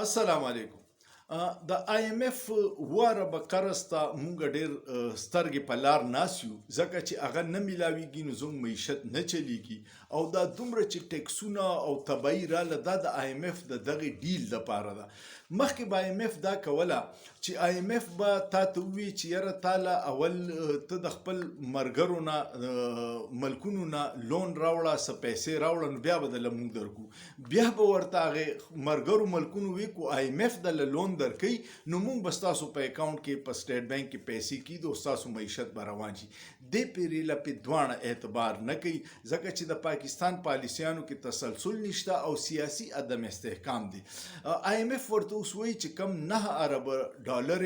السلام علیکم. د آی ایم اف واره به قرض ته مونږ ډېر سترګې په لار ناست یو ځکه چې هغه نه میلاویږي نو زموږ معیشت نه چلیږي او دا دومره چې ټیکسونه او تبعی راله دا د آی ایم اف د دغې ډیل دپاره ده. مخکې به آی ایم اف دا کوله چې آی ایم اف به تا ته ووایي چې یاره تاله اول ته د خپل ملګرو نه ملکونو نه لون راوړه څه پیسې راوړه نو بیا به دله مونږ درکو. بیا به ورته هغې ملګرو ملکونو وی کو آی ایم اف دله لون درکوي نو مونږ به ستاسو په اکاونټ کې په سټیټ بینک کې پیسې کیږي او ستاسو معیشت به روان شي. دې پرې لپې دواړه اعتبار نه کوي ځکه چې د پاکستان پالیسیانو کې تسلسل نشته او سیاسي عدم استحکام دی. آی ایم اف ورته اوس وایي چې کم 9 ارب ډالر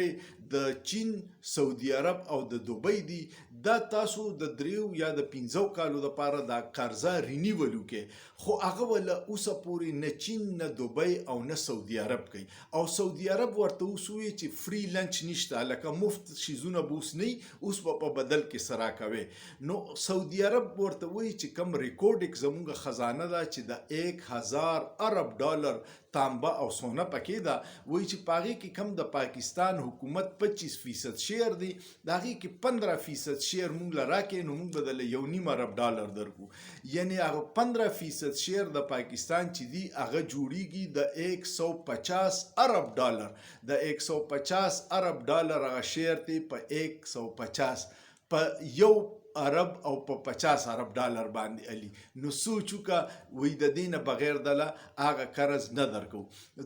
د چین، سعودي عرب او د دوبۍ دي دا تاسو د 3 یا د 15 کالو دپاره دا قرضه رینیول وکړئ، خو هغه وله اوسه پورې نه چین نه دوبۍ او نه سعودي عرب کوي. او سعودي عرب ورته اوس وایي چې فری لنچ نشته، لکه مفت شیزونه به اوس نه وي، اوس به په بدل کې څه راکوئ. نو سعودي عرب ورته وایي چې کم ریکورډ زموږ خزانه ده چې د 1000 ارب ډالر تانبه او سونه پکې ده، وایي چې په هغې کې کم د پاکستان حکومت 25% شیر دی، د هغې کې 15% شیر مونږ له راکړې نو مونږ به دله 1.5 ارب ډالر درکو. یعنې هغه 15% شیر د پاکستان چې دی هغه جوړیږي د 150 ارب ډالر. د 150 ارب ډالر هغه شیر دی په 150 په یو عرب او په 50 عرب ډالر باندې علي. نو سوچ وکړه وایي د دې نه بغیر دله هغه قرض نه درکو.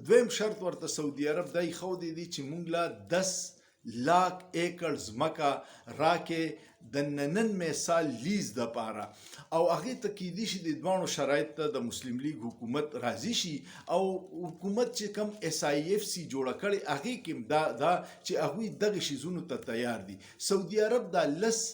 دویم شرط ورته سعودي عرب دا ایښودی دی چې مونږ له 10 لاک ایکړ ځمکه راکې د ننن مثال لیز دپاره او هغې ته کیدی شي د دواړو شرایط ته د مسلم لیگ حکومت راضي شي او حکومت چې کم اس آی اف سی جوړه کړې هغې کې دا چې هغوی دغې شیزونو ته تیار دي. سعودي عرب دا 10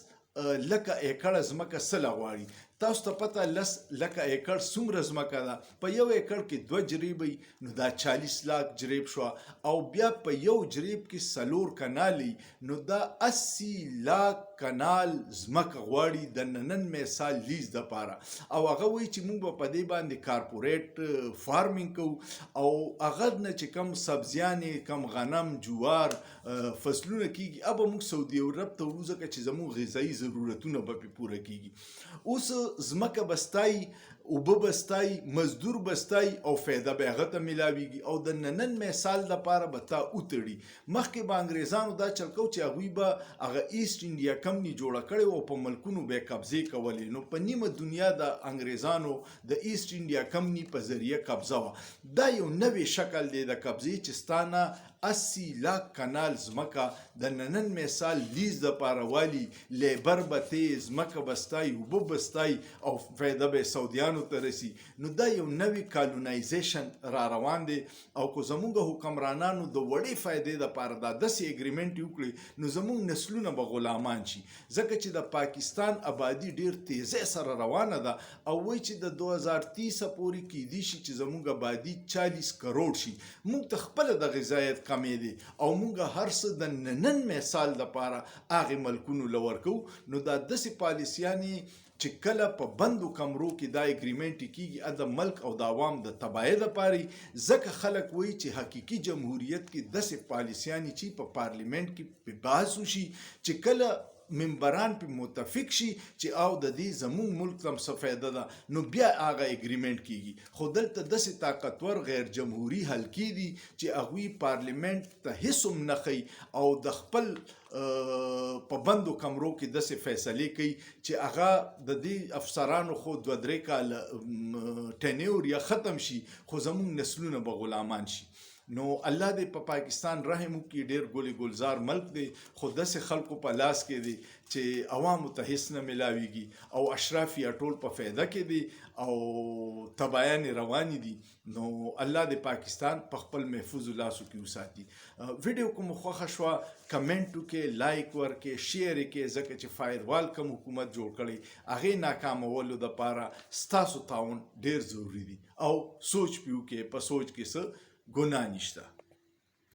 لکه ایکړه ځمکه سله غواړي. تاسو ته پته 10 لکه ایکړ څومره ځمکه ده؟ په یو ایکړ کې 2 جریبه نو دا 40 لاک جریب شوه او بیا په یو جریب کې 4 کنالي نو دا 80 لاک کنال ځمکه غواړي د ننن مثال لیز دپاره. او هغه وایي چې موږ به په دې باندې کارپوریټ فارمینګ کوو او هغه نه چې کم سبزیانې کم غنم جوار فصلونه کیږي هغه به موږ سعودي عرب ته وړو ځکه چې زموږ غذایي ضرورتونه به پرې پوره کیږي. اوس ځمکه به ستایي، اوبه به ستایي، مزدور به ستایي او فایده به هغه ته میلاویږي او د ننن مثال دپاره به تا وتړي. مخکې به انګریزانو دا چل کو چې هغوی به هغه ایسټ انډیا کمپني جوړه کړې او په ملکونو به یې قبضې کولې. نو په نیمه دنیا د انګریزانو د ایسټ انډیا کمپني په ذریعه قبضه وه. دا یو نوی شکل دی د قبضې چې ستا نه 80 لاک کنال ځمکه د ننن مثال لیز دپاره والي، لیبر به تی، ځمکه به ستایي، اوبه به ستایي او فایده به یې سعودیانو ته رسي. نو دا یو نوی کالونایزیشن را روان دی او که زموږ حکمرانانو د وړې فایدې دپاره دا داسې اګریمنټ وکړي نو زموږ نسلونه به غلامان شي ځکه چې د پاکستان آبادي ډېر تیزۍ سره روانه ده او وایي چې د 2030 پورې کیدی شي چې زموږ آبادي 40 کروڑ شي. موږ ته خپله د غذایت کمې دی او موږ هر څه د ننن مثال دپاره هغې ملکونو له ورکوو. نو دا داسې پالیسیانې چې کله په بندو کمرو کې دا اګریمنټ کیږي د ملک او د عوام د تباهۍ دپاره ځکه خلک وایي چې حقیقي جمهوریت کې داسې پالیسیانې چې په پارلیمنټ کې په بحث وشي چې کله ممبران په متفق شي چې او د دې زموږ ملک ته څه فایده ده نو بیا هغه اګریمنټ کیږي. خو دلته داسې طاقتور غیر جمهوري حلقې دي چې هغوی پارلیمنټ ته هیڅ هم نه ښیي او د خپل په بندو کمرو کې داسې فیصلې کوي چې هغه د دې افسرانو خو 2-3 کاله ټینیور یا ختم شي خو زموږ نسلونه به غلامان شي. نو الله دې په پاکستان رحم وکړي. ډېر ګلې ګلزار ملک دی خو داسې خلکو په لاس کې دی چې عوامو ته هیڅ نه میلاویږي او اشراف یا ټول په فایده کې دی او تبایانې روانې دي. نو الله دې پاکستان په خپل محفوظ لاسو کې وساتي. ویډیو کوم خوښه شوه کمنټ وکړئ، لایک ورکړئ، شیر یې کړئ ځکه چې فایروال کوم حکومت جوړ کړی هغې ناکامولو دپاره ستاسو تعاون ډېر ضروري دی او سوچ پې وکړئ، په سوچ کې څه ګناه نشته.